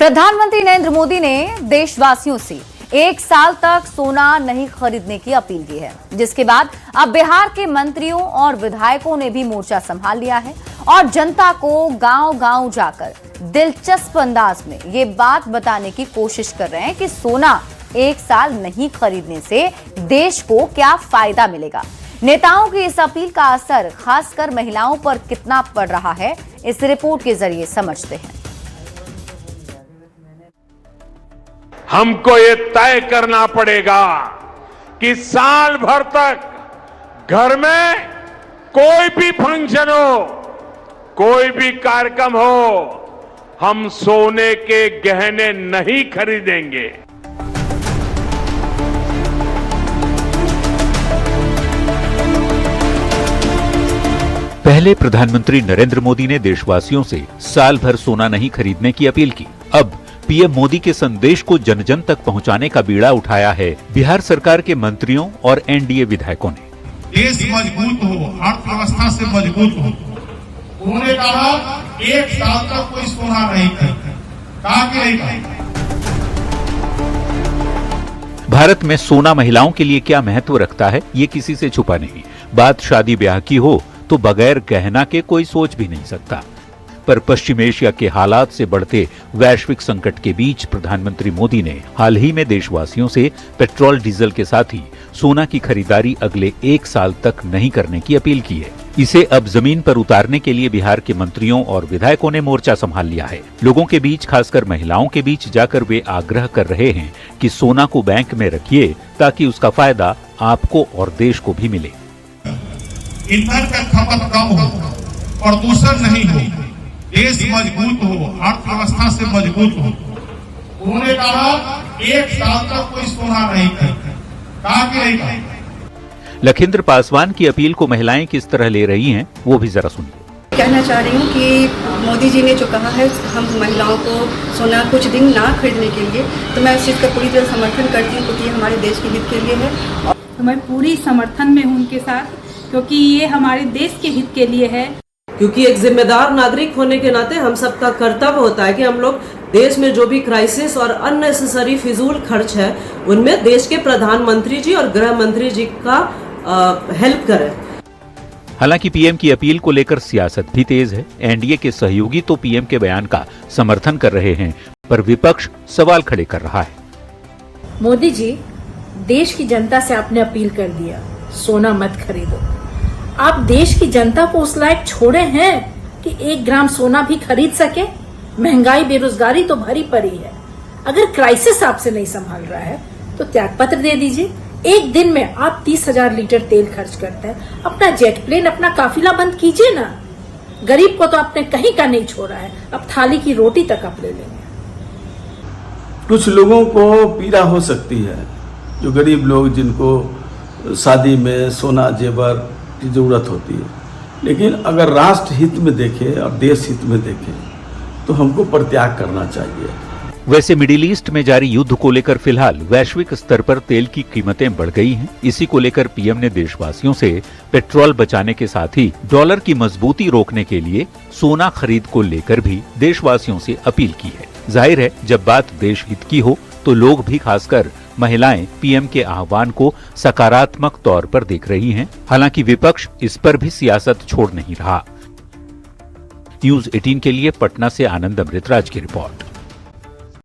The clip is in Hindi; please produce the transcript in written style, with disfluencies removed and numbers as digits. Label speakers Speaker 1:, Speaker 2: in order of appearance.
Speaker 1: प्रधानमंत्री नरेंद्र मोदी ने देशवासियों से 1 साल तक सोना नहीं खरीदने की अपील की है, जिसके बाद अब बिहार के मंत्रियों और विधायकों ने भी मोर्चा संभाल लिया है और जनता को गांव-गांव जाकर दिलचस्प अंदाज में ये बात बताने की कोशिश कर रहे हैं कि सोना 1 साल नहीं खरीदने से देश को क्या फायदा मिलेगा। नेताओं की इस अपील का असर खासकर महिलाओं पर कितना पड़ रहा है, इस रिपोर्ट के जरिए समझते हैं।
Speaker 2: हमको ये तय करना पड़ेगा कि साल भर तक घर में कोई भी फंक्शन हो, कोई भी कार्यक्रम हो, हम सोने के गहने नहीं खरीदेंगे।
Speaker 3: पहले प्रधानमंत्री नरेंद्र मोदी ने देशवासियों से साल भर सोना नहीं खरीदने की अपील की। अब पीएम मोदी के संदेश को जन जन तक पहुंचाने का बीड़ा उठाया है बिहार सरकार के मंत्रियों और एनडीए विधायकों ने।
Speaker 4: देश मजबूत हो, अर्थव्यवस्था से मजबूत हो, उन्होंने कहा 1 साल तक कोई सोना नहीं खरीदे। कहा कि नहीं कहा?
Speaker 3: भारत में सोना महिलाओं के लिए क्या महत्व रखता है, ये किसी से छुपा नहीं। बात शादी ब्याह की हो तो बगैर गहना के कोई सोच भी नहीं सकता। पर पश्चिम एशिया के हालात से बढ़ते वैश्विक संकट के बीच प्रधानमंत्री मोदी ने हाल ही में देशवासियों से पेट्रोल डीजल के साथ ही सोना की खरीदारी अगले 1 साल तक नहीं करने की अपील की है। इसे अब जमीन पर उतारने के लिए बिहार के मंत्रियों और विधायकों ने मोर्चा संभाल लिया है। लोगों के बीच, खासकर महिलाओं के बीच जाकर वे आग्रह कर रहे हैं कि सोना को बैंक में रखिए ताकि उसका फायदा आपको और देश को भी मिले।
Speaker 4: ईंधन का खपत कम हो, प्रदूषण नहीं हो, देश मजबूत हो, अर्थव्यवस्था से मजबूत हो, उन्होंने कहा 1 साल तक कोई सोना नहीं खरीदे। कहा कि नहीं कहा?
Speaker 3: लखिंद्र पासवान की अपील को महिलाएं किस तरह ले रही हैं, वो भी जरा सुनिए।
Speaker 5: कहना चाह रही हूँ कि मोदी जी ने जो कहा है हम महिलाओं को सोना कुछ दिन ना खरीदने के लिए, तो मैं इस चीज़ का पूरी तरह समर्थन करती हूँ क्योंकि हमारे देश के हित के लिए है।
Speaker 6: तो मैं पूरी समर्थन में हूँ उनके साथ, क्योंकि ये हमारे देश के हित के लिए है।
Speaker 7: क्योंकि एक जिम्मेदार नागरिक होने के नाते हम सबका कर्तव्य होता है कि हम लोग देश में जो भी क्राइसिस और अननेसेसरी फिजूल खर्च है उनमें देश के प्रधानमंत्री जी और गृह मंत्री जी का हेल्प करें।
Speaker 3: हालांकि पीएम की अपील को लेकर सियासत भी तेज है। एनडीए के सहयोगी तो पीएम के बयान का समर्थन कर रहे हैं, पर विपक्ष सवाल खड़े कर रहा है।
Speaker 8: मोदी जी, देश की जनता से आपने अपील कर दिया, सोना मत खरीदो। आप देश की जनता को उस लायक छोड़े हैं कि 1 ग्राम सोना भी खरीद सके? महंगाई, बेरोजगारी तो भरी पड़ी है। अगर क्राइसिस आपसे नहीं संभाल रहा है तो त्यागपत्र दे दीजिए। एक दिन में आप 30,000 लीटर तेल खर्च करते हैं। अपना जेट प्लेन, अपना काफिला बंद कीजिए ना। गरीब को तो आपने कहीं का नहीं छोड़ा है, अब थाली की रोटी तक आप ले लेंगे।
Speaker 9: कुछ लोगों को पीड़ा हो सकती है, जो गरीब लोग जिनको शादी में सोना जेवर की जरूरत होती है, लेकिन अगर राष्ट्र हित में देखें और देश हित में देखें तो हमको परित्याग करना चाहिए।
Speaker 3: वैसे मिडिल ईस्ट में जारी युद्ध को लेकर फिलहाल वैश्विक स्तर पर तेल की कीमतें बढ़ गई हैं। इसी को लेकर पीएम ने देशवासियों से पेट्रोल बचाने के साथ ही डॉलर की मजबूती रोकने के लिए सोना खरीद को लेकर भी देशवासियों से अपील की है। जाहिर है, जब बात देश हित की हो तो लोग भी, खासकर महिलाएं, पीएम के आह्वान को सकारात्मक तौर पर देख रही हैं। हालांकि विपक्ष इस पर भी सियासत छोड़ नहीं रहा। न्यूज़ 18 के लिए पटना से आनंद अमृतराज की रिपोर्ट।